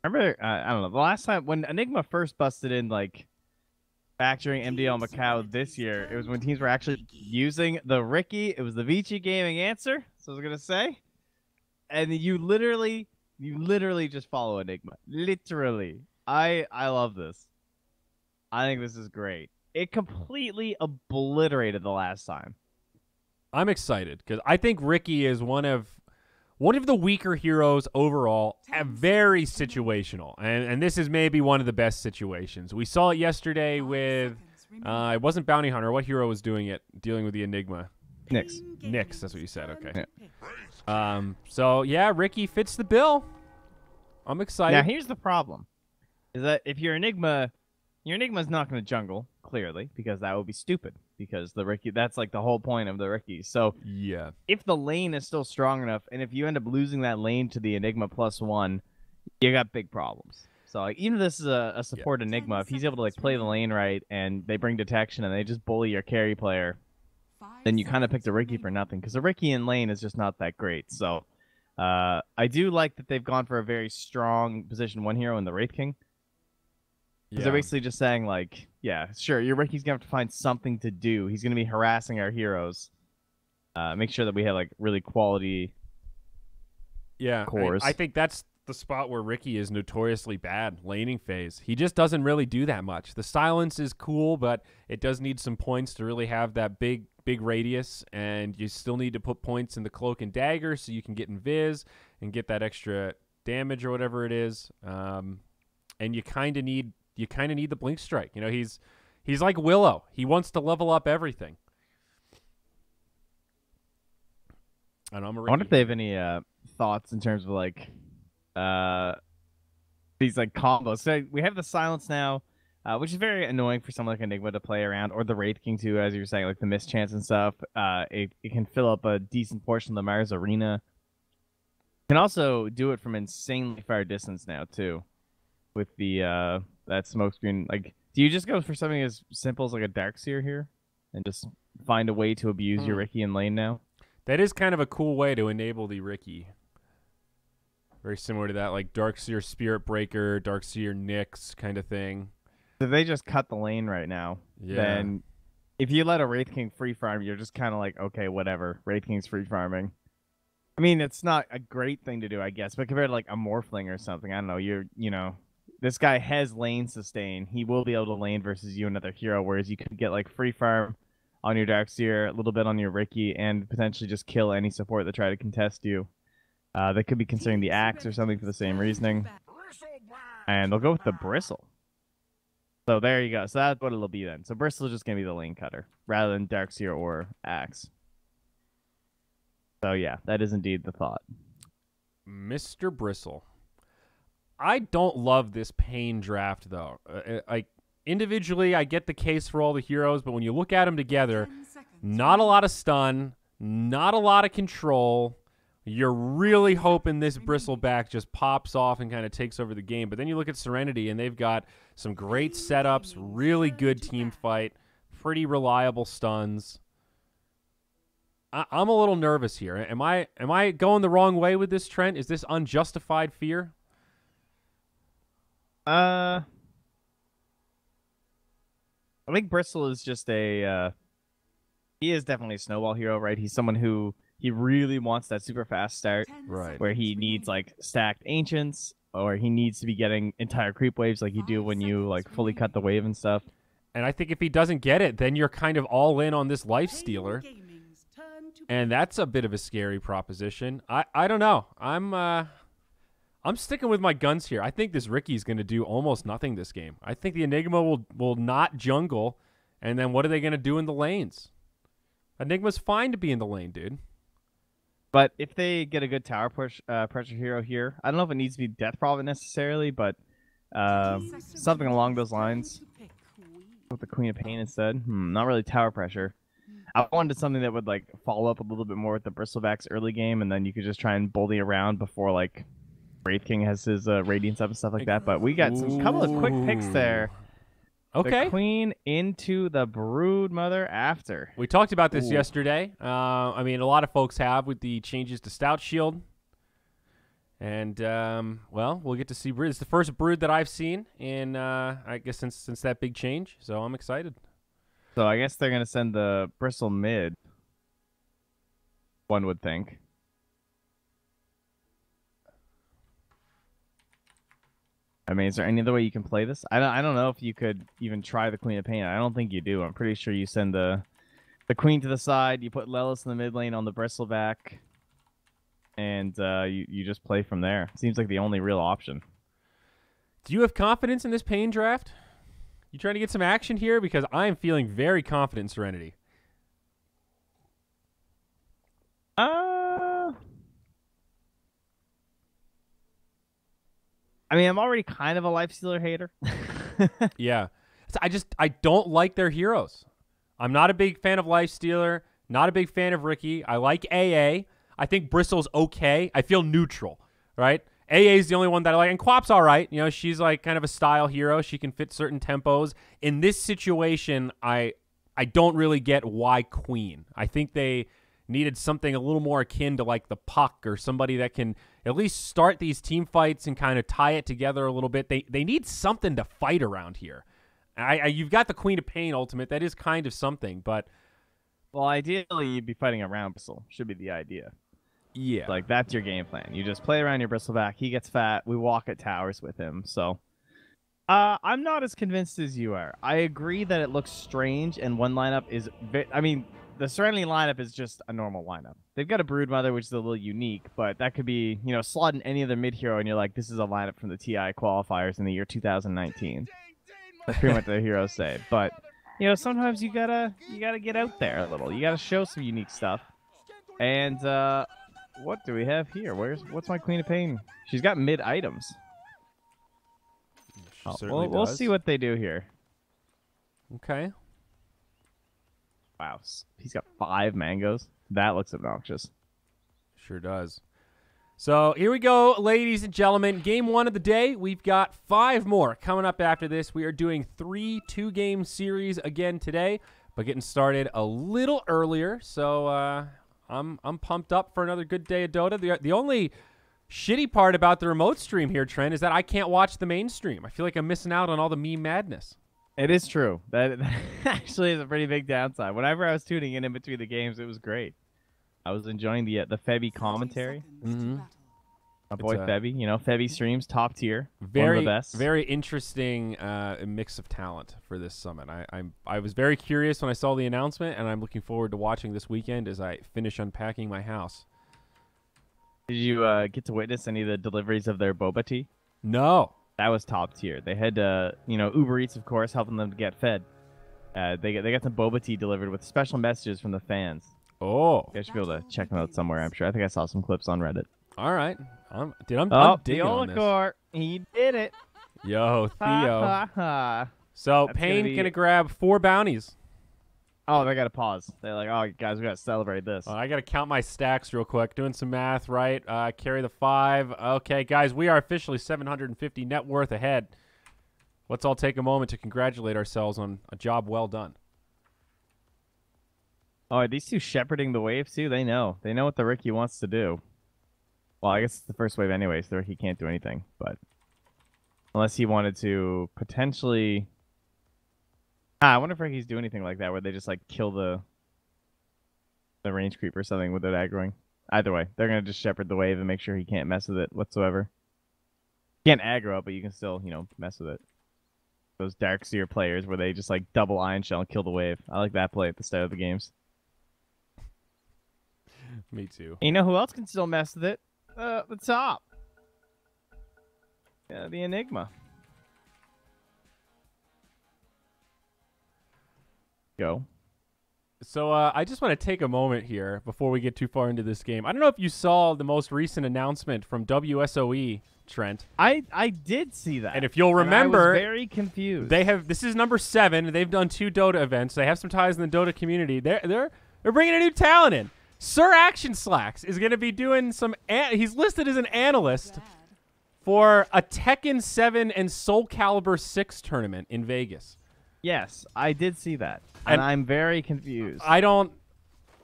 Remember, I don't know, the last time when Enigma first busted in, like, factoring MDL Macau this year, it was when teams were actually using the Ricky. It was the Vici gaming answer. So I was gonna say, and you literally just follow Enigma. Literally, I love this. I think this is great. It completely obliterated the last time. I'm excited because I think Ricky is one of the weaker heroes overall, very situational. And this is maybe one of the best situations. We saw it yesterday with, it wasn't Bounty Hunter. What hero was doing it, dealing with the Enigma? Nyx. Nyx, that's what you said. Okay. Yeah. So, yeah, Ricky fits the bill. I'm excited. Now, here's the problem. Is that if your Enigma's not going to jungle, clearly, because that would be stupid. Because the Ricky, that's like the whole point of the Ricky. So, yeah. if the lane is still strong enough, and if you end up losing that lane to the Enigma +1, you got big problems. So like, even if this is a support Enigma, if he's able to like play the lane right and they bring detection and they just bully your carry player, then you kind of picked a Ricky for nothing because the Ricky in lane is just not that great. So I do like that they've gone for a very strong position 1 hero in the Wraith King. Because they're basically just saying, like, yeah, sure, your Ricky's going to have to find something to do. He's going to be harassing our heroes. Make sure that we have, like, really quality cores. I think that's the spot where Ricky is notoriously bad, laning phase. He just doesn't really do that much. The silence is cool, but it does need some points to really have that big radius, and you still need to put points in the cloak and dagger so you can get invis and get that extra damage or whatever it is. And you kind of need the blink strike. You know, he's like Willow. He wants to level up everything. I wonder if they have any thoughts in terms of like these like combos. So we have the silence now, which is very annoying for someone like Enigma to play around, or the Wraith King too, as you were saying, like the mischance and stuff. It can fill up a decent portion of the Mars arena. You can also do it from insanely far distance now too, with the that smoke screen. Like, do you just go for something as simple as like a Darkseer here, and just find a way to abuse your Ricky in lane now? That is kind of a cool way to enable the Ricky. Very similar to that, like Darkseer Spirit Breaker, Darkseer Nyx kind of thing. If they just cut the lane right now, then if you let a Wraith King free farm, you're just kind of like, okay, whatever. Wraith King's free farming. I mean, it's not a great thing to do, I guess, but compared to like a Morphling or something, I don't know, you know, this guy has lane sustain. He will be able to lane versus you, another hero, whereas you could get like free farm on your Darkseer, a little bit on your Ricky, and potentially just kill any support that try to contest you. They could be considering the Axe or something for the same reasoning. And they'll go with the Bristle. So there you go. So that's what it'll be then. So Bristle is just going to be the lane cutter, rather than Darkseer or Axe. So yeah, that is indeed the thought. Mr. Bristle. I don't love this paiN draft, though. Like, individually, I get the case for all the heroes, but when you look at them together, not a lot of stun, not a lot of control. You're really hoping this Bristleback just pops off and kind of takes over the game. But then you look at Serenity, and they've got some great setups, really good team fight, pretty reliable stuns. I'm a little nervous here. Am I going the wrong way with this, Trent? Is this unjustified fear? I think Bristle is just a he is definitely a snowball hero, right? He's someone who he really wants that super fast start, right? Where he needs like stacked ancients, or he needs to be getting entire creep waves like you do when you like fully cut the wave and stuff. And I think if he doesn't get it, then you're kind of all in on this life stealer, and that's a bit of a scary proposition. I don't know. I'm sticking with my guns here. I think this Ricky's going to do almost nothing this game. I think the Enigma will not jungle, and then what are they going to do in the lanes? Enigma's fine to be in the lane, dude. But if they get a good tower pressure hero here, I don't know if it needs to be Death Prophet necessarily, but something along those lines with the Queen of paiN instead. Not really tower pressure. I wanted something that would like follow up a little bit more with the Bristlebacks early game, and then you could just try and bully around before like Wraith King has his radiance up and stuff like that. But we got some couple of quick picks there. Okay. The Queen into the Brood Mother after. We talked about this yesterday. I mean, a lot of folks have with the changes to Stout Shield. And well, we'll get to see brood. It's the first brood that I've seen in I guess since that big change. So I'm excited. So I guess they're gonna send the bristle mid. One would think. I mean, is there any other way you can play this? I don't know if you could even try the Queen of paiN. I don't think you do. I'm pretty sure you send the Queen to the side. You put Lelis in the mid lane on the bristleback, and you just play from there. Seems like the only real option. Do you have confidence in this paiN draft? You trying to get some action here? Because I am feeling very confident in Serenity. I mean, I'm already kind of a Lifestealer hater. Yeah. I don't like their heroes. I'm not a big fan of Lifestealer, not a big fan of Ricky. I like AA. I think Bristle's okay. I feel neutral, right? AA is the only one that I like, and Quap's all right. You know, she's like kind of a style hero. She can fit certain tempos. In this situation, I don't really get why Queen. I think they needed something a little more akin to like the Puck or somebody that can at least start these team fights and kind of tie it together a little bit. They need something to fight around here. You've got the Queen of paiN ultimate. That is kind of something, but... Well, ideally, you'd be fighting around Bristle. Should be the idea. Yeah. Like, that's your game plan. You just play around your bristleback. He gets fat. We walk at towers with him. So, I'm not as convinced as you are. I agree that it looks strange, and one lineup is... I mean, the Serenity lineup is just a normal lineup. They've got a Broodmother, which is a little unique, but that could be, you know, slot in any other mid-hero, and you're like, this is a lineup from the TI qualifiers in the year 2019. That's pretty much what the heroes say. But, you know, sometimes you gotta get out there a little. You gotta show some unique stuff. And, what do we have here? What's my Queen of paiN? She's got mid items. We'll see what they do here. Okay. Wow, he's got 5 mangoes. That looks obnoxious. Sure does. So here we go, ladies and gentlemen. Game 1 of the day. We've got 5 more coming up after this. We are doing 3 2-game series again today, but getting started a little earlier. So I'm pumped up for another good day of Dota. The only shitty part about the remote stream here, Trent, is that I can't watch the main stream. I feel like I'm missing out on all the meme madness. It is true. That actually is a pretty big downside. Whenever I was tuning in between the games, it was great. I was enjoying the Febby commentary. Mm-hmm. My boy Febby, you know, Febby streams top tier. Very, one of the best. Very interesting mix of talent for this summit. I was very curious when I saw the announcement, and I'm looking forward to watching this weekend as I finish unpacking my house. Did you get to witness any of the deliveries of their boba tea? No. That was top tier. They had, you know, Uber Eats, of course, helping them to get fed. They got some boba tea delivered with special messages from the fans. Oh. You guys should be able to check them out somewhere, I'm sure. I think I saw some clips on Reddit. All right. I'm digging on this. He did it. Yo, Theo. So paiN gonna grab 4 bounties. Oh, they got to pause. They're like, oh, guys, we got to celebrate this. I got to count my stacks real quick. Doing some math, right? Carry the 5. Okay, guys, we are officially 750 net worth ahead. Let's all take a moment to congratulate ourselves on a job well done. Oh, are these two shepherding the wave, too? They know. They know what the Ricky wants to do. Well, I guess it's the first wave anyway, so the Ricky can't do anything. But unless he wanted to potentially... I wonder if Ricky's do anything like that, where they just like kill the range creep or something without aggroing. Either way, they're gonna just shepherd the wave and make sure he can't mess with it whatsoever. You can't aggro it, but you can still, you know, mess with it. Those Darkseer players where they just like double Iron Shell and kill the wave. I like that play at the start of the games. Me too. And you know who else can still mess with it? The top. Yeah, the Enigma. Go. So I just want to take a moment here before we get too far into this game. I don't know if you saw the most recent announcement from WSOE, Trent. I did see that. And if you'll remember, I was very confused. This is number 7. They've done 2 Dota events. They have some ties in the Dota community. They're bringing a new talent in. Sir Action Slacks is going to be doing some. He's listed as an analyst for a Tekken 7 and Soul Calibur 6 tournament in Vegas. Yes, I did see that. And I'm very confused.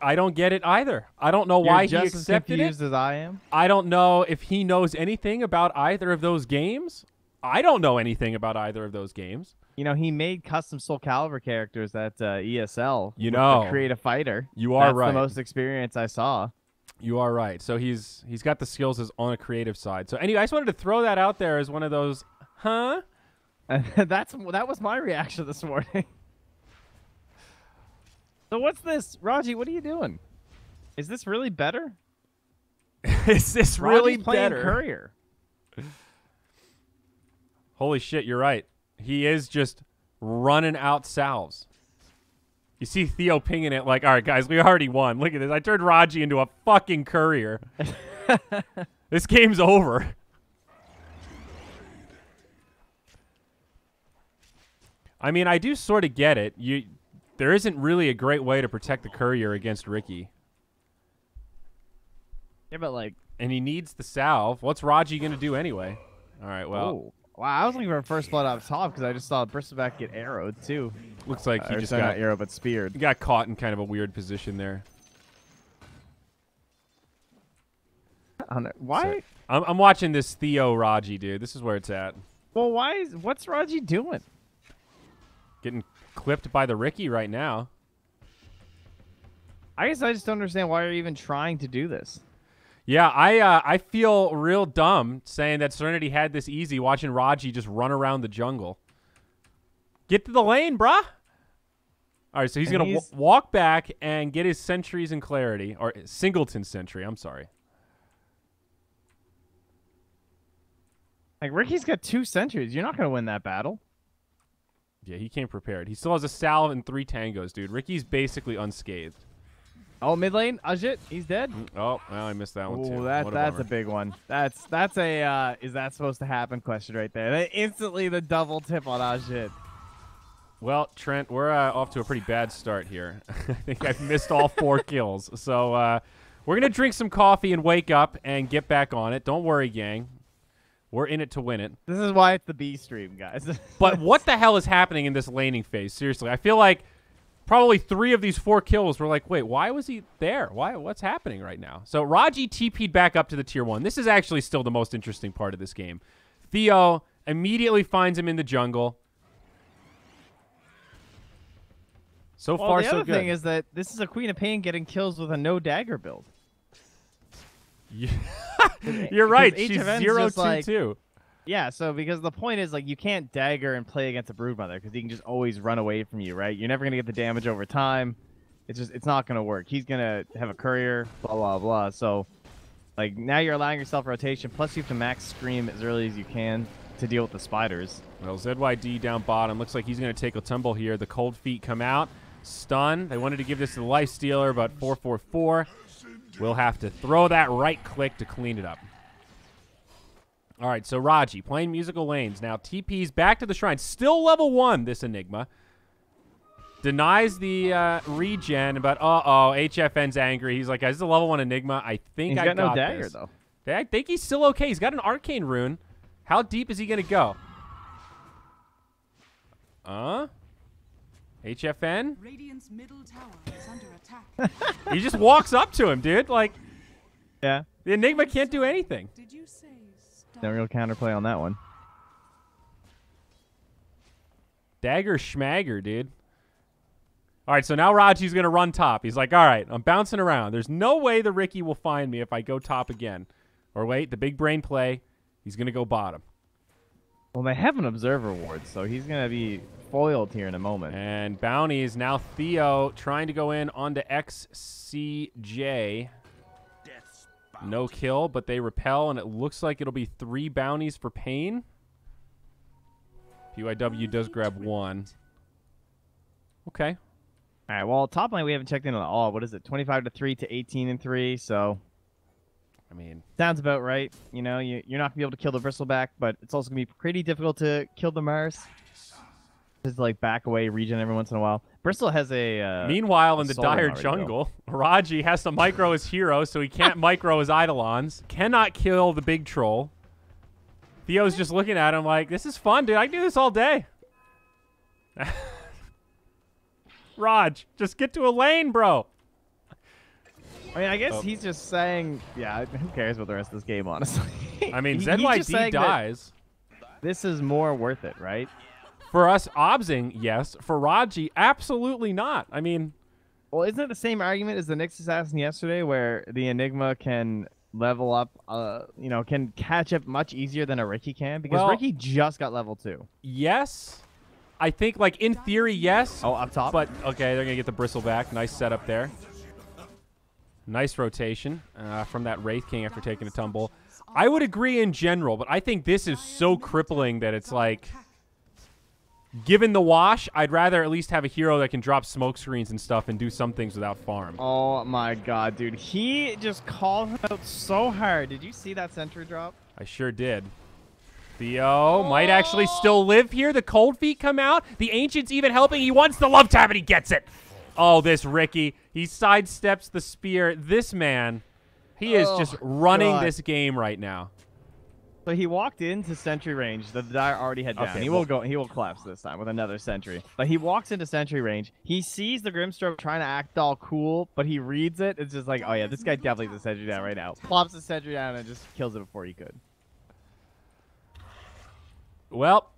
I don't get it either. I don't know why he accepted it. Just as confused as I am. I don't know if he knows anything about either of those games. I don't know anything about either of those games. You know, he made custom Soul Calibur characters at ESL. You know, Create a Fighter. You are right. That's the most experience I saw. You are right. So he's got the skills as on a creative side. So anyway, I just wanted to throw that out there as one of those, huh? That was my reaction this morning. So what's this, Raji? What are you doing? Is this really better? Is this really Raji's playing better? Courier. Holy shit, you're right. He is just running out salves. You see Theo pinging it like, all right, guys, we already won. Look at this. I turned Raji into a fucking courier. This game's over. I mean, I do sort of get it. There isn't really a great way to protect the courier against Ricky. Yeah, but like... And he needs the salve. What's Raji going to do anyway? All right, well... Ooh. Wow, I was looking for a first blood up top because I just saw Bristleback get arrowed too. Looks like he just got got arrowed but speared. He got caught in kind of a weird position there. Why? So, I'm watching this Theo Raji, dude. This is where it's at. Well, what's Raji doing? Getting clipped by the Ricky right now. I guess I just don't understand why you're even trying to do this. Yeah, I feel real dumb saying that Serenity had this easy watching Raji just run around the jungle. Get to the lane, bruh. All right, so he's going to walk back and get his sentries in clarity. Or Singleton sentry, I'm sorry. Like, Ricky's got 2 sentries. You're not going to win that battle. Yeah, he came prepared. He still has a salve and 3 tangos, dude. Ricky's basically unscathed. Oh, mid lane, Ajit, he's dead. Oh, well, I missed that one too. That's a big one. That's a is that supposed to happen question right there. That instantly the double tip on Ajit. Well, Trent, we're off to a pretty bad start here. I think I've missed all 4 kills. So we're gonna drink some coffee and wake up and get back on it. Don't worry, gang. We're in it to win it. This is why it's the B stream, guys. But what the hell is happening in this laning phase? Seriously, I feel like probably 3 of these 4 kills were like, wait, why was he there? What's happening right now? So Raji TP'd back up to the tier 1. This is actually still the most interesting part of this game. Theo immediately finds him in the jungle. So far, so good. The other thing is that this is a Queen of paiN getting kills with a no dagger build. You're right. She's 0-2-2. Yeah, so because the point is, like, you can't dagger and play against a Broodmother because he can just always run away from you, right? You're never going to get the damage over time. It's not going to work. He's going to have a courier, blah, blah, blah. So, like, now you're allowing yourself rotation. Plus, you have to max Scream as early as you can to deal with the spiders. Well, ZYD down bottom. Looks like he's going to take a tumble here. The cold feet come out. Stun. They wanted to give this to the Lifestealer, but 444. We'll have to throw that right click to clean it up. All right, so Raji playing musical lanes. Now TP's back to the shrine. Still level 1, this Enigma. Denies the regen, but uh-oh, HFN's angry. He's like, guys, this is a level 1 Enigma. I think I got no dagger, this. Though. I think he's still okay. He's got an arcane rune. How deep is he going to go? HFN? Radiant's middle tower is under attack. He just walks up to him, dude. Like, yeah. The Enigma can't do anything. Did you say no real counterplay on that one. Dagger schmagger, dude. All right, so now Raji's going to run top. He's like, all right, I'm bouncing around. There's no way the Ricky will find me if I go top again. Or wait, the big brain play. He's going to go bottom. Well, they have an observer ward, so he's going to be foiled here in a moment. And bounties, now Theo trying to go in onto XCJ. No kill, but they repel, and it looks like it'll be 3 bounties for paiN. PYW does grab 1. Okay. All right, well, top lane we haven't checked in at all. What is it, 25-3 to 18-3, so... I mean... Sounds about right. You know, you're not going to be able to kill the Bristleback, but it's also going to be pretty difficult to kill the Mars. Just like back away, regen every once in a while. Bristol has a... Meanwhile, in the dire jungle, Raji has to micro his hero, so he can't micro his Eidolons. Cannot kill the big troll. Theo's just looking at him like, this is fun, dude. I can do this all day. Raj, just get to a lane, bro. I mean, I guess he's just saying, yeah, who cares about the rest of this game, honestly. I mean, He's just ZYD saying dies. This is more worth it, right? For us, Obsing, yes. For Raji, absolutely not. I mean... Well, isn't it the same argument as the Nyx Assassin yesterday, where the Enigma can level up, you know, can catch up much easier than a Riki can? Because Riki just got level 2. Yes. I think, like, in theory, yes. Oh, up top? But, okay, they're going to get the Bristle back. Nice setup there. Nice rotation from that Wraith King after taking a tumble. I would agree in general, but I think this is so crippling that it's like... Given the wash, I'd rather at least have a hero that can drop smoke screens and stuff and do some things without farm. Oh my god, dude. He just called him out so hard. Did you see that sentry drop? I sure did. Theo might actually still live here. The cold feet come out. The Ancient's even helping. He wants the love tap and he gets it. Oh, this Riki. He sidesteps the spear. This man, he is just running this game right now. So he walked into sentry range. The Dire already had down. Okay, He will collapse this time with another sentry. But he walks into sentry range. He sees the Grimstroke trying to act all cool, but he reads it. It's just like, oh yeah, this guy definitely has a sentry down right now. Plops the sentry down and just kills it before he could. Well,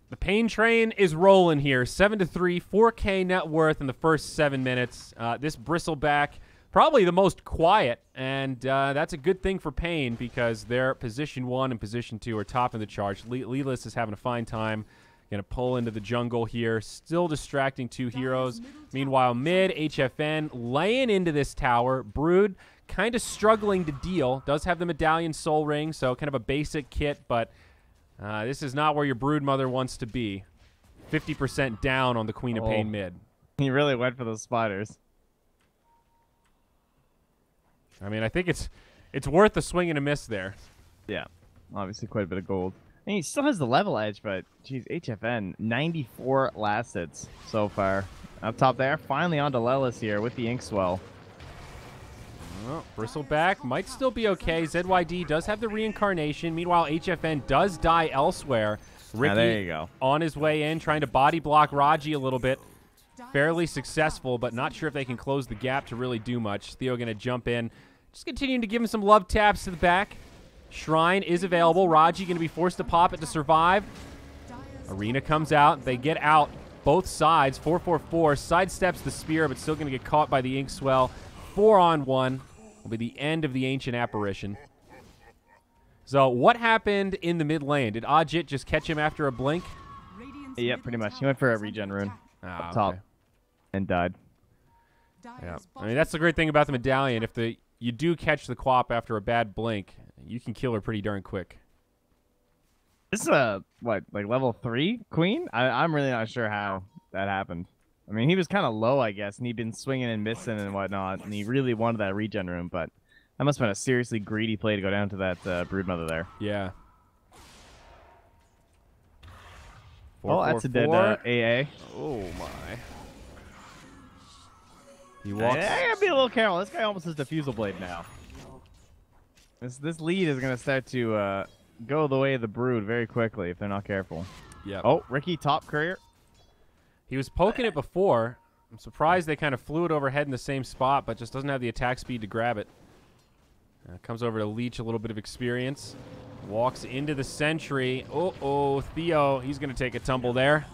the paiN train is rolling here. 7-3, 4K net worth in the first 7 minutes. This Bristleback, probably the most quiet, and that's a good thing for paiN because their position 1 and position 2 are top in the charge. Leeless is having a fine time. Going to pull into the jungle here. Still distracting 2 heroes. Meanwhile, mid, HFN laying into this tower. Brood kind of struggling to deal. Does have the Medallion Soul Ring, so kind of a basic kit, but this is not where your Brood Mother wants to be. 50% down on the Queen of paiN mid. He really went for those spiders. I mean, I think it's worth a swing and a miss there. Yeah, obviously quite a bit of gold. And he still has the level edge, but geez, HFN 94 last hits so far. Up top there, finally on to Lelis here with the Inkswell. Well, Bristleback might still be okay. ZYD does have the reincarnation. Meanwhile, HFN does die elsewhere. Riki there you go. On his way in, trying to body block Raji a little bit. Fairly successful, but not sure if they can close the gap to really do much. Theo going to jump in. Just continuing to give him some love taps to the back. Shrine is available. Raji going to be forced to pop it to survive. Arena comes out. They get out both sides. 4-4-4. Sidesteps the spear, but still going to get caught by the Inkswell. 4-on-1 will be the end of the Ancient Apparition. So what happened in the mid lane? Did Ajit just catch him after a blink? Yeah, pretty much. He went for a regen rune up top and died. Yeah, I mean, that's the great thing about the Medallion. If you do catch the Quap after a bad blink, you can kill her pretty darn quick. This is what, like level 3 Queen? I'm really not sure how that happened. I mean, he was kind of low, I guess, and he'd been swinging and missing and whatnot, and he really wanted that regen room, but that must have been a seriously greedy play to go down to that Broodmother there. Yeah. Oh, that's a dead AA. Oh, my. He walks. I gotta be a little careful. This guy almost has Diffusal Blade now. This lead is gonna start to go the way of the Brood very quickly if they're not careful. Yeah. Oh, Riki top courier. He was poking it before. I'm surprised they kind of flew it overhead in the same spot, but just doesn't have the attack speed to grab it. Comes over to leech a little bit of experience. Walks into the sentry. Oh, Theo. He's going to take a tumble there.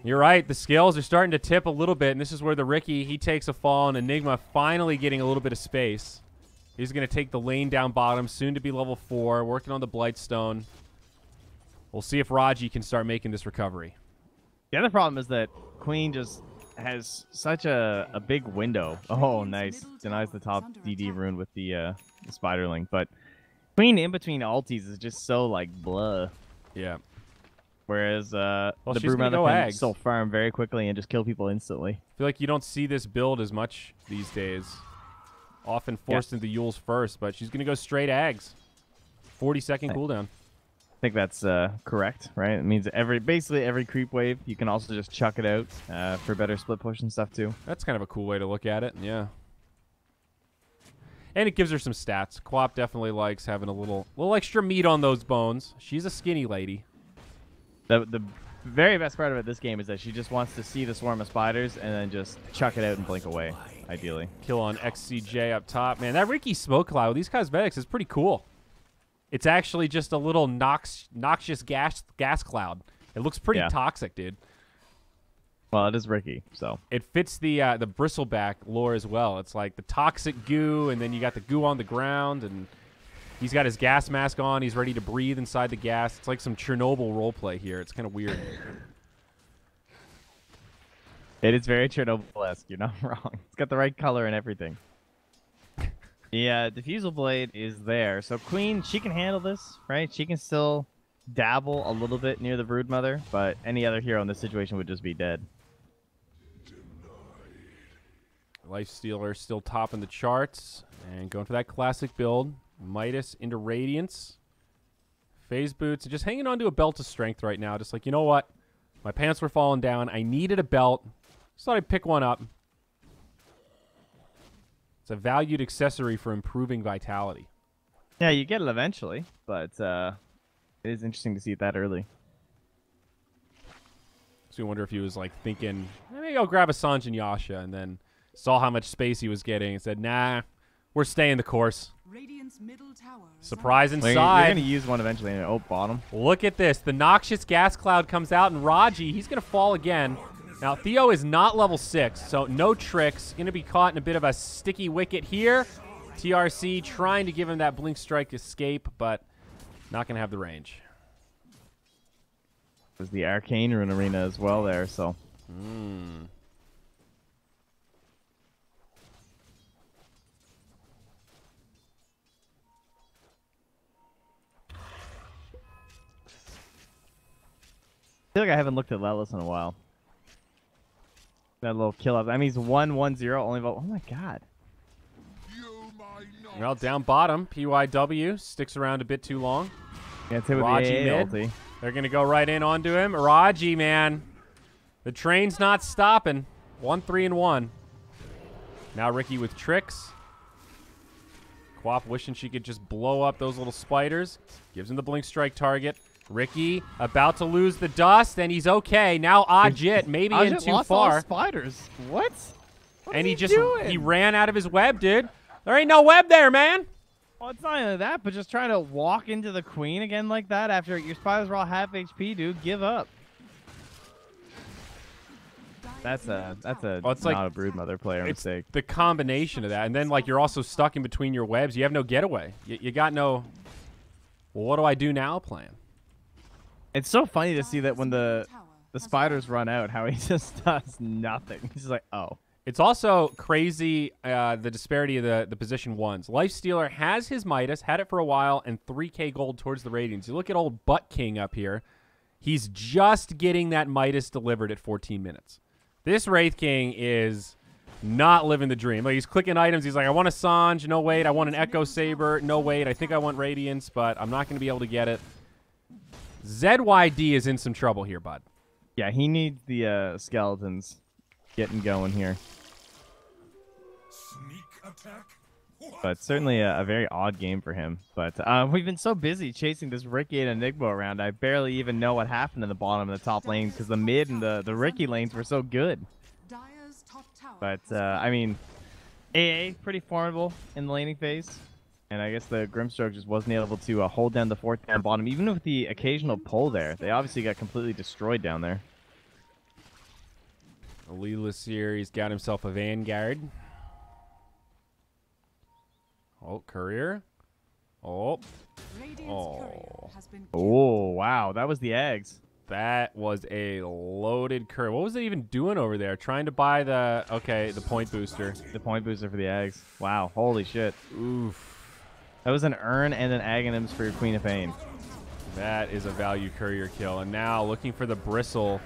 You're right. The scales are starting to tip a little bit, and this is where the Riki, he takes a fall, and Enigma finally getting a little bit of space. He's going to take the lane down bottom, soon to be level 4, working on the Blightstone. We'll see if Raji can start making this recovery. The other problem is that Queen just has such a big window. Oh, nice. Denies the top DD rune with the Spiderling. But Queen in between ultis is just so, like, blah. Yeah. Whereas the Broodmother can still farm very quickly and just kill people instantly. I feel like you don't see this build as much these days. Often forced into Yule's first, but she's going to go straight Ags. 40-second cooldown. I think that's correct, right? It means basically every creep wave, you can also just chuck it out for better split push and stuff too. That's kind of a cool way to look at it, yeah. And it gives her some stats. Quap definitely likes having a little extra meat on those bones. She's a skinny lady. The very best part about this game is that she just wants to see the swarm of spiders and then just chuck it out and blink away, ideally. Kill on XCJ up top. Man, that Ricky smoke cloud with these cosmetics is pretty cool. It's actually just a little noxious gas cloud. It looks pretty toxic, dude. Well, it is Ricky, so. It fits the bristleback lore as well. It's like the toxic goo, and then you got the goo on the ground, and he's got his gas mask on. He's ready to breathe inside the gas. It's like some Chernobyl roleplay here. It's kind of weird. It is very Chernobyl-esque. You're not wrong. It's got the right color and everything. The diffusal blade is there. So Queen, she can handle this, right? She can still dabble a little bit near the Broodmother, but any other hero in this situation would just be dead. Lifestealer still topping the charts and going for that classic build. Midas into Radiance. Phase boots. Just hanging on to a belt of strength right now. Just like, you know what? My pants were falling down. I needed a belt. Just thought I'd pick one up. It's a valued accessory for improving vitality. Yeah, you get it eventually, but it is interesting to see it that early. So you wonder if he was like thinking, maybe I'll grab a Sanj and Yasha, and then saw how much space he was getting and said, nah, we're staying the course. Radiant's middle tower Surprise inside. You're going to use one eventually. Oh, bottom. Look at this. The noxious gas cloud comes out, and Raji, he's going to fall again. Now, Theo is not level 6, so no tricks. Going to be caught in a bit of a sticky wicket here. TRC trying to give him that blink strike escape, but not going to have the range. There's the Arcane Rune Arena as well there, so. I feel like I haven't looked at Lelis in a while. That little kill up. I mean, he's 1-1-0, only about. Oh my god. Well, down bottom, PYW sticks around a bit too long. Yeah, it's hit with Raji the mid. ulti. They're going to go right in onto him. Raji, man. The train's not stopping. 1-3-1. Now Ricky with tricks. Quap wishing she could just blow up those little spiders. Gives him the blink strike target. Ricky about to lose the dust, and he's okay. Now Ajit, maybe in too lost far. all spiders. What? And he just doing? he ran out of his web, dude. There ain't no web there, man. Well, it's not only that, but just trying to walk into the Queen again like that after your spiders were all half HP, dude. Give up. That's Well, it's not like- a Broodmother player It's mistake. the combination of that, and then like you're also stuck in between your webs. You have no getaway. You got no. Well, what do I do now? Plan. It's so funny to see that when the spiders run out, how he just does nothing. He's just like, oh. It's also crazy the disparity of the position ones. Lifestealer has his Midas, had it for a while, and 3k gold towards the Radiance. You look at old Butt King up here. He's just getting that Midas delivered at 14 minutes. This Wraith King is not living the dream. Like, he's clicking items. He's like, I want a Sanj. No, wait. I want an Echo Saber. No, wait. I think I want Radiance, but I'm not going to be able to get it. ZYD is in some trouble here, bud. Yeah, he needs the skeletons getting going here. But certainly a very odd game for him. But we've been so busy chasing this Ricky and Enigma around, I barely even know what happened in the bottom and the top lane because the mid and the Ricky lanes were so good. But, I mean, AA pretty formidable in the laning phase. And I guess the Grimstroke just wasn't able to hold down the fourth down bottom. Even with the occasional pull there, they obviously got completely destroyed down there. Leeless here. He's got himself a Vanguard. Oh, Courier. Oh. Oh, wow. That was the eggs. That was a loaded Courier. What was it even doing over there? Trying to buy the point booster. The point booster for the eggs. Wow. Holy shit. Oof. That was an Urn and an Aghanims for your Queen of Pain. That is a value Courier kill. And now looking for the Bristle.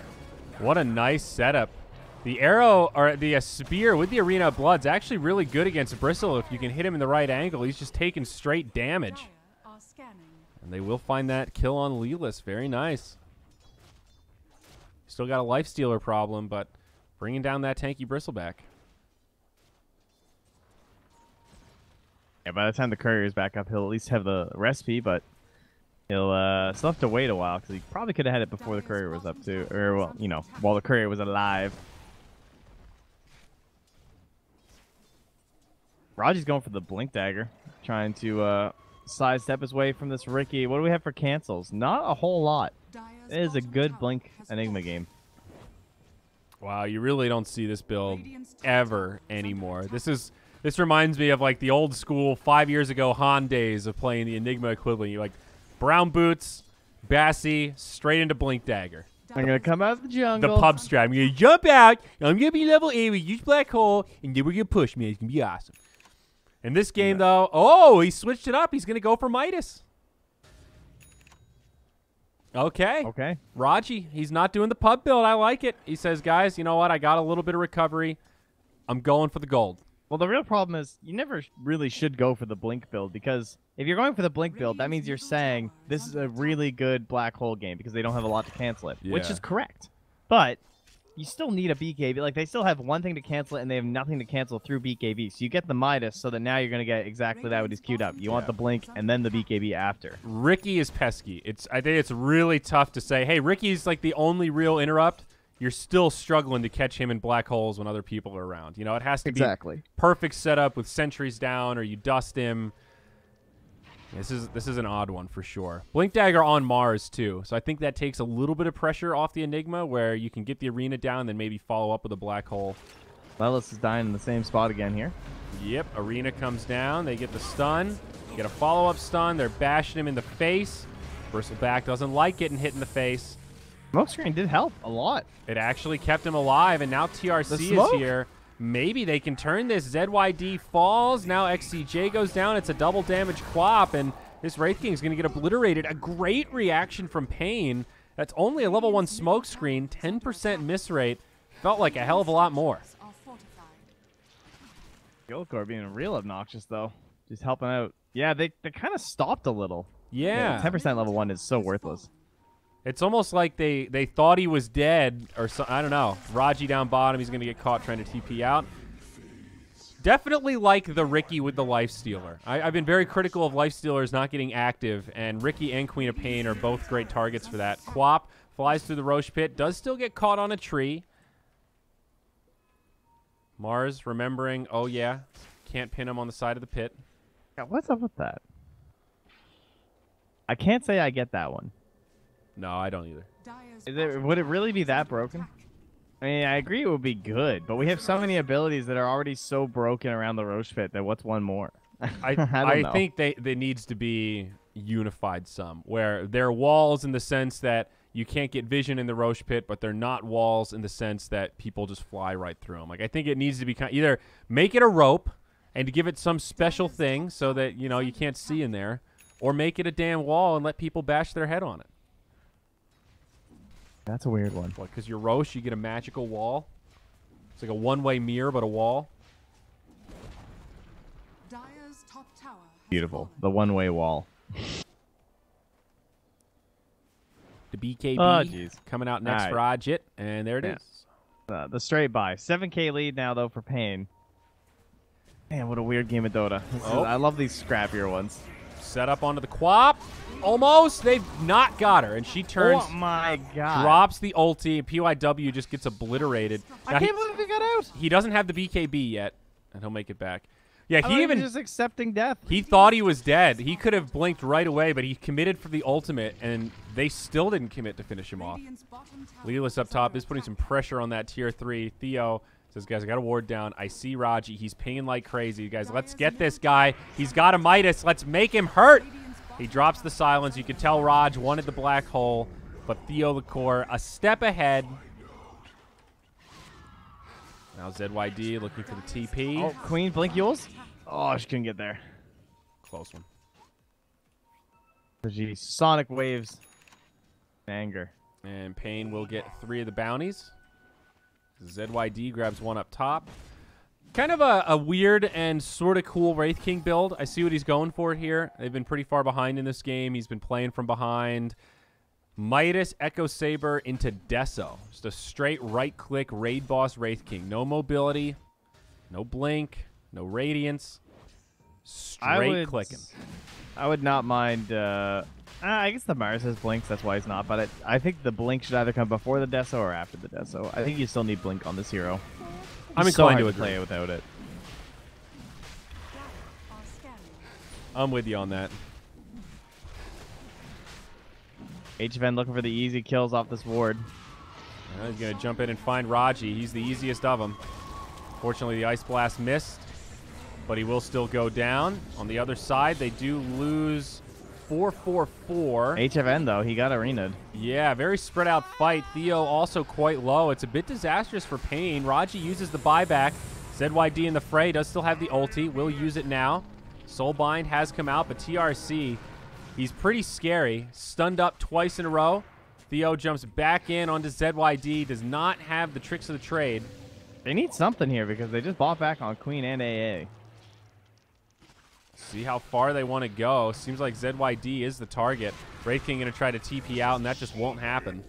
What a nice setup. The arrow, or the spear with the Arena of Blood's actually really good against Bristle. If you can hit him in the right angle, he's just taking straight damage. And they will find that kill on Leeless. Very nice. Still got a Lifestealer problem, but bringing down that tanky Bristleback. Yeah, by the time the Courier is back up, he'll at least have the recipe, but He'll still have to wait a while because he probably could have had it before the courier was up too, or well, you know, while the courier was alive. Raji's going for the blink dagger, trying to sidestep his way from this Ricky. What do we have for cancels? Not a whole lot. It is a good blink Enigma game. Wow, you really don't see this build ever anymore. This reminds me of like the old school 5 years ago Han days of playing the Enigma equivalent. You like brown boots, Bassy, straight into blink dagger. I'm gonna come out of the jungle. The pub strat. I'm gonna jump out. I'm gonna be level 8 with huge black hole, and then we're gonna push me. It's gonna be awesome. In this game, though, oh, he switched it up. He's gonna go for Midas. Okay. Okay. Raji, he's not doing the pub build. I like it. He says, guys, you know what? I got a little bit of recovery. I'm going for the gold. Well, the real problem is you never really should go for the blink build because if you're going for the blink build, that means you're saying this is a really good black hole game because they don't have a lot to cancel it, which is correct. But you still need a BKB. Like, they still have one thing to cancel it, and they have nothing to cancel through BKB. So you get the Midas, so that now you're going to get exactly that what he's queued up. You want the blink and then the BKB after. Ricky is pesky. I think it's really tough to say, hey, Ricky's like the only real interrupt. You're still struggling to catch him in black holes when other people are around. You know, it has to be perfect setup with sentries down, or you dust him. This is an odd one for sure. Blink Dagger on Mars too, so I think that takes a little bit of pressure off the Enigma, where you can get the arena down, then maybe follow up with a black hole. Lelis is dying in the same spot again here. Yep, arena comes down. They get the stun. Get a follow-up stun. They're bashing him in the face. Bristleback doesn't like getting hit in the face. Smoke screen did help a lot. It actually kept him alive, and now TRC is here. Maybe they can turn this. ZYD falls. Now XCJ goes down. It's a double damage quap, and this Wraith King is going to get obliterated. A great reaction from paiN. That's only a level 1 smoke screen. 10% miss rate. Felt like a hell of a lot more. Guildcore being real obnoxious, though. Just helping out. Yeah, they kind of stopped a little. Yeah. 10% level 1 is so worthless. It's almost like they thought he was dead, or so, I don't know. Raji down bottom, he's going to get caught trying to TP out. Definitely like the Ricky with the Lifestealer. I've been very critical of Lifestealers not getting active, and Ricky and Queen of paiN are both great targets for that. Quap flies through the Roche pit, does still get caught on a tree. Mars remembering, oh yeah, can't pin him on the side of the pit. Yeah, what's up with that? I can't say I get that one. No, I don't either. Would it really be that broken? I mean, I agree it would be good, but we have so many abilities that are already so broken around the Roche pit that what's one more? I think there needs to be unified some, where they're walls in the sense that you can't get vision in the Roche pit, but they're not walls in the sense that people just fly right through them. Like, I think it needs to be either make it a rope and to give it some special thing so that, you know, you can't see in there, or make it a damn wall and let people bash their head on it. That's a weird one. What, because you're Roche, you get a magical wall? It's like a one-way mirror, but a wall? Beautiful. The one-way wall. The BKB coming out next for Ajit, and there it is. The straight buy. 7K lead now, though, for paiN. Man, what a weird game of Dota. I love these scrappier ones. Set up onto the Quap. Almost. They've not got her, and she turns. Oh, my God. Drops the ulti. PYW just gets obliterated. I can't believe he got out. He doesn't have the BKB yet, and he'll make it back. Yeah, he even just accepting death. He thought he was dead. He could have blinked right away, but he committed for the ultimate, and they still didn't commit to finish him off. Leeless up top is putting some pressure on that tier 3. Theo says, guys, I got a ward down. I see Raji. He's pinging like crazy. Guys, let's get this guy. He's got a Midas. Let's make him hurt. He drops the silence. You can tell Raj wanted the black hole, but Theo the core a step ahead. Now ZYD looking for the TP. Oh, Queen blink Yules. Oh, she couldn't get there. Close one. Geez, Sonic waves. Anger. And paiN will get 3 of the bounties. ZYD grabs 1 up top. Kind of a weird and sort of cool Wraith King build. I see what he's going for here. They've been pretty far behind in this game. He's been playing from behind. Midas, Echo Saber into Deso. Just a straight right-click raid boss Wraith King. No mobility, no blink, no radiance. Straight clicking. I would not mind. I I guess the Mars has blinks, that's why he's not. But I think the blink should either come before the Deso or after the Deso. I think you still need blink on this hero. I'm so inclined hard to play it without it. I'm with you on that. HFN looking for the easy kills off this ward. Well, he's going to jump in and find Raji. He's the easiest of them. Fortunately, the Ice Blast missed, but he will still go down. On the other side, they do lose 4-4-4. HFN, though, he got arena'd. Yeah, very spread out fight. Theo also quite low. It's a bit disastrous for paiN. Raji uses the buyback. ZYD in the fray does still have the ulti. Will use it now. Soulbind has come out, but TRC, he's pretty scary. Stunned up twice in a row. Theo jumps back in onto ZYD. Does not have the tricks of the trade. They need something here because they just bought back on Queen and AA. See how far they want to go. Seems like ZYD is the target. Wraith King going to try to TP out, and that just won't happen.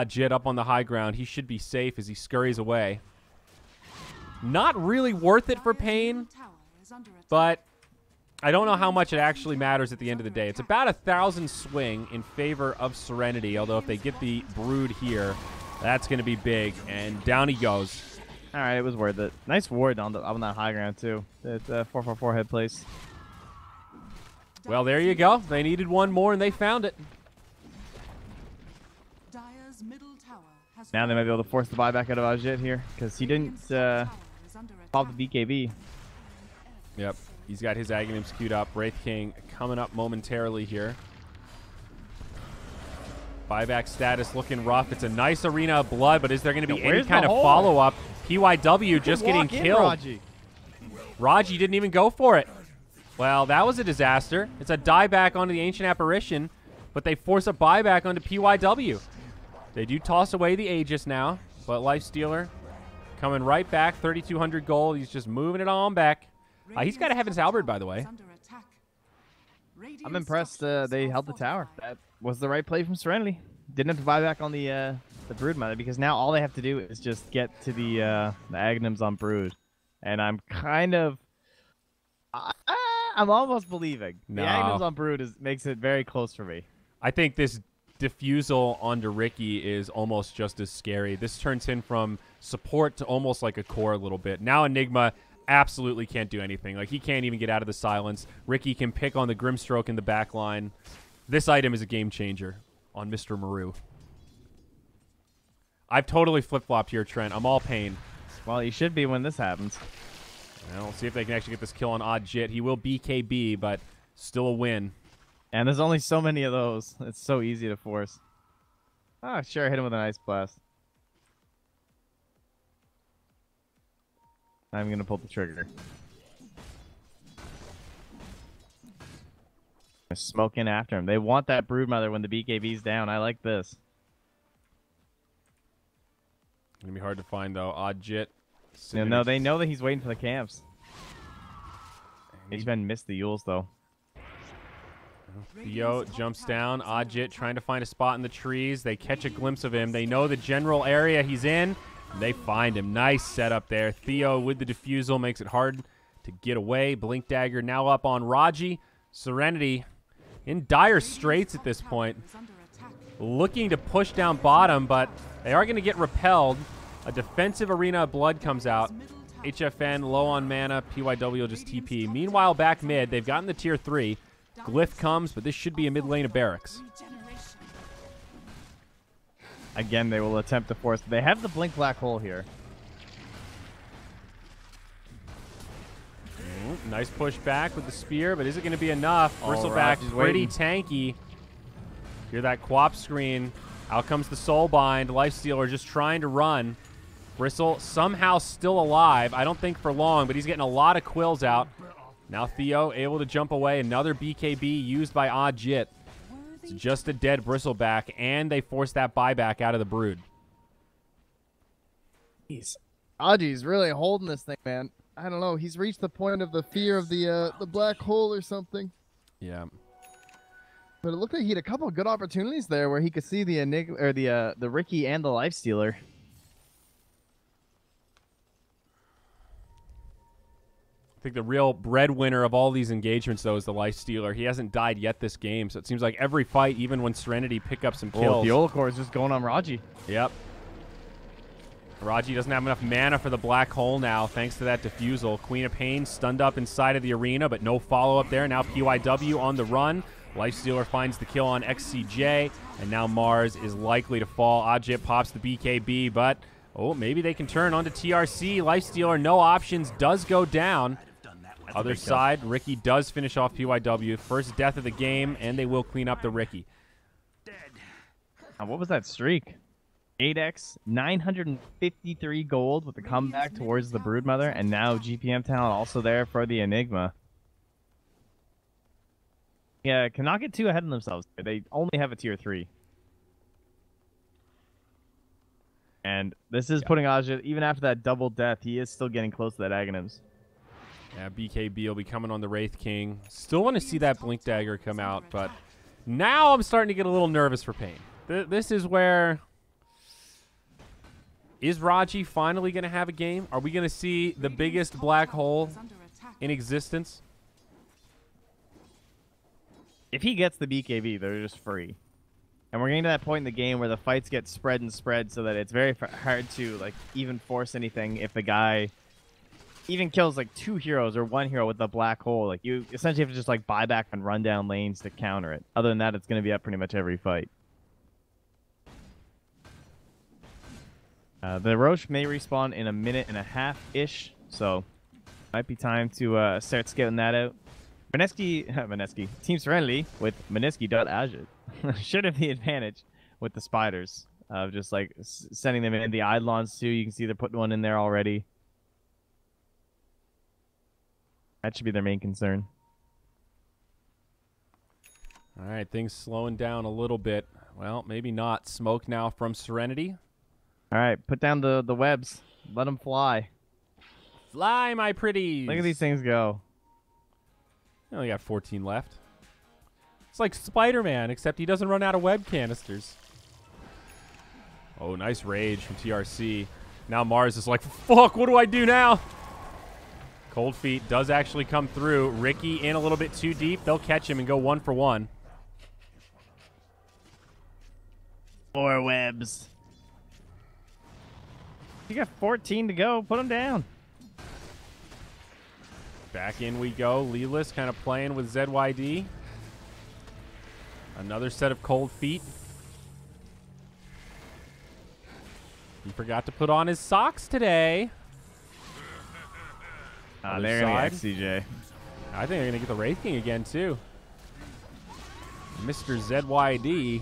Jit up on the high ground. He should be safe as he scurries away. Not really worth it for paiN, but I don't know how much it actually matters at the end of the day. It's about 1,000 swing in favor of Serenity, although if they get the Brood here, that's going to be big, and down he goes. All right, it was worth it. Nice ward on that high ground, too. It's a 4-4-4 head place. Well, there you go. They needed one more, and they found it. Dire's middle tower has Now they might be able to force the buyback out of Ajit here, because he didn't pop the BKB. Yep, he's got his Aghanims queued up. Wraith King coming up momentarily here. Buyback status looking rough. It's a nice arena of blood, but is there going to be any kind of follow-up? PYW just getting killed. Raji didn't even go for it. Well, that was a disaster. It's a dieback onto the Ancient Apparition, but they force a buyback onto PYW. They do toss away the Aegis now, but Lifestealer coming right back. 3,200 gold. He's just moving it on back. He's got to have his halberd, by the way. I'm impressed they held the tower. That was the right play from Serenity. Didn't have to buy back on the Broodmother, because now all they have to do is just get to the Aghanims on Brood. And I'm kind of... I'm almost believing. No. The Aghanims on Brood makes it very close for me. I think this diffusal onto Ricky is almost just as scary. This turns him from support to almost like a core a little bit. Now Enigma absolutely can't do anything. Like, he can't even get out of the silence. Ricky can pick on the Grimstroke in the back line. This item is a game changer on Mr. Maru. I've totally flip-flopped here, Trent. I'm all paiN. Well, you should be when this happens. Well, we'll see if they can actually get this kill on Jit. He will BKB, but still a win. And there's only so many of those. It's so easy to force. Oh, sure, hit him with an Ice Blast. I'm going to pull the trigger. Smoke in after him. They want that Broodmother when the BKB's down. I like this. Gonna be hard to find, though. Jit. No, they know that he's waiting for the camps. HFN missed the Yules, though. Theo jumps down. Jit trying to find a spot in the trees. They catch a glimpse of him. They know the general area he's in. They find him. Nice setup there. Theo with the defusal makes it hard to get away. Blink Dagger now up on Raji. Serenity in dire straits at this point. Looking to push down bottom, but they are going to get repelled. A defensive Arena of Blood comes out. HFN low on mana. PYW will just TP. Meanwhile, back mid, they've gotten the tier 3. Glyph comes, but this should be a mid lane of barracks. Again, they will attempt to force. They have the Blink Black Hole here. Nice push back with the spear, but is it going to be enough? Bristleback pretty tanky. Hear that Quap screen. Out comes the Soulbind. Lifestealer just trying to run. Bristle somehow still alive. I don't think for long, but he's getting a lot of quills out. Now Theo able to jump away. Another BKB used by Jit. It's just a dead Bristleback, and they force that buyback out of the Brood. Jeez. Aji's really holding this thing, man. I don't know. He's reached the point of the fear of the black hole or something. Yeah. But it looked like he had a couple of good opportunities there where he could see the Enigma or the Ricky and the Lifestealer. I think the real breadwinner of all these engagements, though, is the Lifestealer. He hasn't died yet this game, so it seems like every fight, even when Serenity pick up some kills. The Olacore is just going on Raji. Yep. Raji doesn't have enough mana for the black hole now, thanks to that defusal. Queen of paiN stunned up inside of the arena, but no follow-up there. Now paiW on the run. Lifestealer finds the kill on XCJ, and now Mars is likely to fall. Ajit pops the BKB, but, oh, maybe they can turn onto TRC. Lifestealer, no options, does go down. Other side, Ricky does finish off paiW. First death of the game, and they will clean up the Ricky. What was that streak? 8x, 953 gold with the comeback towards the Broodmother, and now GPM talent also there for the Enigma. Yeah, cannot get too ahead of themselves. They only have a tier 3. And this is putting Ajit, even after that double death, he is still getting close to that Aghanims. Yeah, BKB will be coming on the Wraith King. Still want to see that Blink Dagger come out, but now I'm starting to get a little nervous for paiN. This is where... Is Raji finally going to have a game? Are we going to see the biggest black hole in existence? If he gets the BKB, they're just free. And we're getting to that point in the game where the fights get spread and spread so that it's very hard to like even force anything if the guy even kills like 2 heroes or 1 hero with the black hole. Like you essentially have to just like buy back and run down lanes to counter it. Other than that, it's going to be up pretty much every fight. The Roche may respawn in a minute and a half-ish, so might be time to start scouting that out. Team Serenity with Mineski.Ajit should have the advantage with the spiders of just like sending them in. The Eidolons too, you can see they're putting one in there already. That should be their main concern. All right, things slowing down a little bit. Well, maybe not. Smoke now from Serenity. All right, put down the webs. Let them fly. Fly, my pretties. Look at these things go. We only got 14 left. It's like Spider-Man, except he doesn't run out of web canisters. Oh, nice rage from TRC. Now Mars is like, fuck, what do I do now? Cold Feet does actually come through. Ricky in a little bit too deep. They'll catch him and go 1 for 1. 4 webs. You got 14 to go. Put them down. Back in we go. Leeless kind of playing with ZYD. Another set of Cold Feet. He forgot to put on his socks today. They're going to get XCJ. I think they're going to get the Wraith King again, too. Mr. ZYD.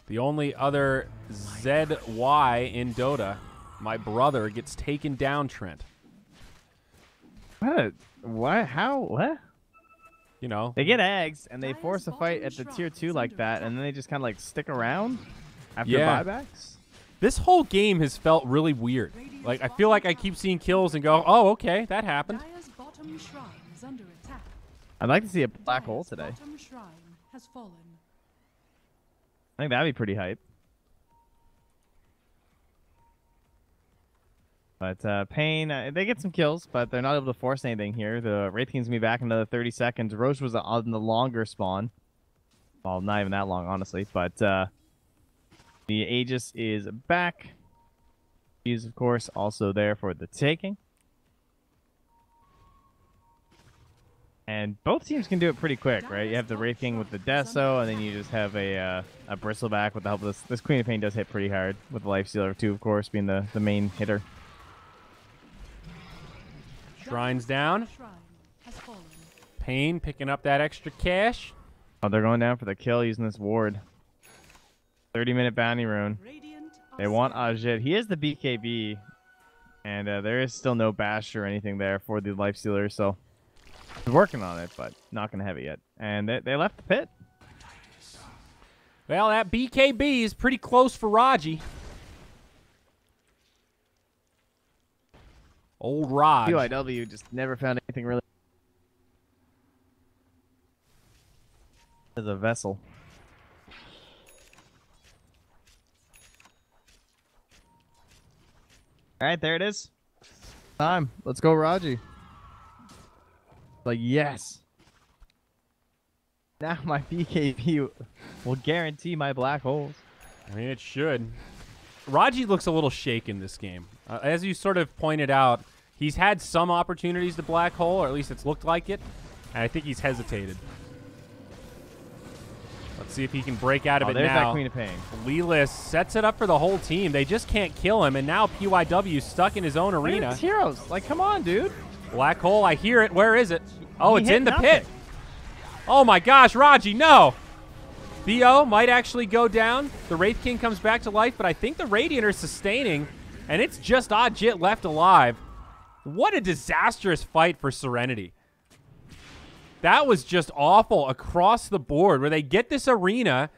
The only other ZY in Dota. My brother gets taken down, Trent. What? What? How? What? You know. They get eggs, and they force a fight at the tier 2 like that, and then they just kind of like stick around after buybacks? This whole game has felt really weird. Like, I feel like I keep seeing kills and go, oh, okay, that happened. I'd like to see a black hole today. I think that'd be pretty hype. But paiN, they get some kills, but they're not able to force anything here. The Wraith King's going to be back in another 30 seconds. Roche was on the longer spawn. Well, not even that long, honestly. But the Aegis is back. He is, of course, also there for the taking. And both teams can do it pretty quick, right? You have the Wraith King with the Deso, and then you just have a Bristleback with the help of this. This Queen of paiN does hit pretty hard, with the Lifestealer, too, of course, being the main hitter. Shrines down. paiN picking up that extra cash. Oh, they're going down for the kill using this ward. 30-minute bounty rune. They want Ajit. He is the BKB, and there is still no bash or anything there for the Lifestealer, so he's working on it, but not going to have it yet. And they left the pit. Well, that BKB is pretty close for Raji. Old Raj. paiW just never found anything really as a vessel. All right, there it is. Time. Let's go, Raji. Like, yes. Now my BKB will guarantee my black holes. I mean, it should. Raji looks a little shaken this game. As you sort of pointed out, he's had some opportunities to black hole, or at least it's looked like it, and I think he's hesitated. Let's see if he can break out of it there's now. That Queen of Pain. Lelis sets it up for the whole team. They just can't kill him, and now PYW stuck in his own arena. Heroes. Like, come on, dude. Black hole, I hear it. Where is it? Oh, He it's hit in the nothing. pit. Oh my gosh, Raji, no. Theo might actually go down. The Wraith King comes back to life, but I think the Radiant are sustaining, and it's just Ajit left alive. What a disastrous fight for Serenity. That was just awful across the board, where they get this arena,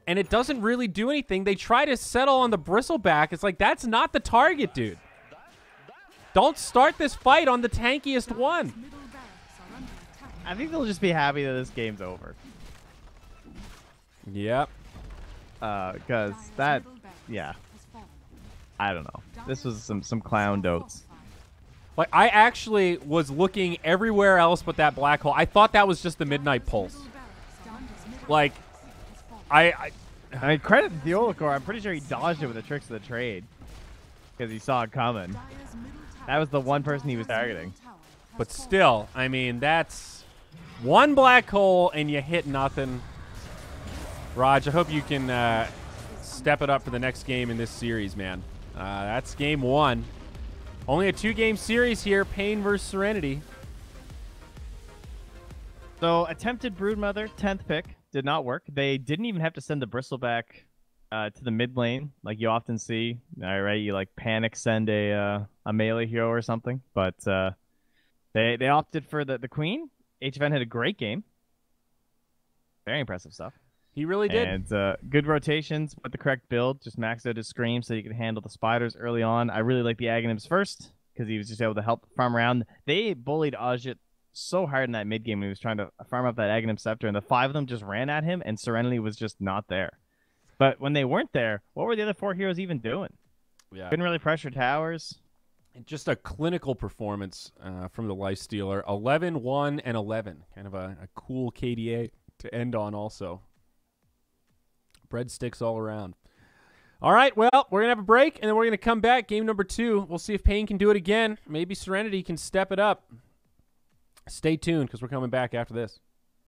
and it doesn't really do anything. They try to settle on the bristleback. It's like, that's not the target, dude. Don't start this fight on the tankiest one. I think they'll just be happy that this game's over. Yep. Because that, yeah. I don't know. This was some clown dotes. Like, I actually was looking everywhere else but that black hole. I thought that was just the Midnight Pulse. Like, I mean, credit to Theolacor. I'm pretty sure he dodged it with the tricks of the trade. Because he saw it coming. That was the one person he was targeting. But still, I mean, that's one black hole and you hit nothing. Raj, I hope you can step it up for the next game in this series, man. That's game one. Only a 2-game series here, paiN versus Serenity. So, attempted Broodmother, 10th pick, did not work. They didn't even have to send the Bristleback to the mid lane, like you often see. All right, you like panic send a melee hero or something. But they opted for the Queen. HFN had a great game. Very impressive stuff. He really did. And good rotations with the correct build. Just maxed out his Scream so he could handle the spiders early on. I really like the Aghanims first because he was just able to help farm around. They bullied Ajit so hard in that mid game when he was trying to farm up that Aghanim Scepter, and the 5 of them just ran at him, and Serenity was just not there. But when they weren't there, what were the other 4 heroes even doing? Yeah. Couldn't really pressure towers. Just a clinical performance from the Lifestealer. 11, 1, and 11. Kind of a cool KDA to end on also. Breadsticks all around. All right, well, we're going to have a break, and then we're going to come back. Game number 2. We'll see if paiN can do it again. Maybe Serenity can step it up. Stay tuned, because we're coming back after this.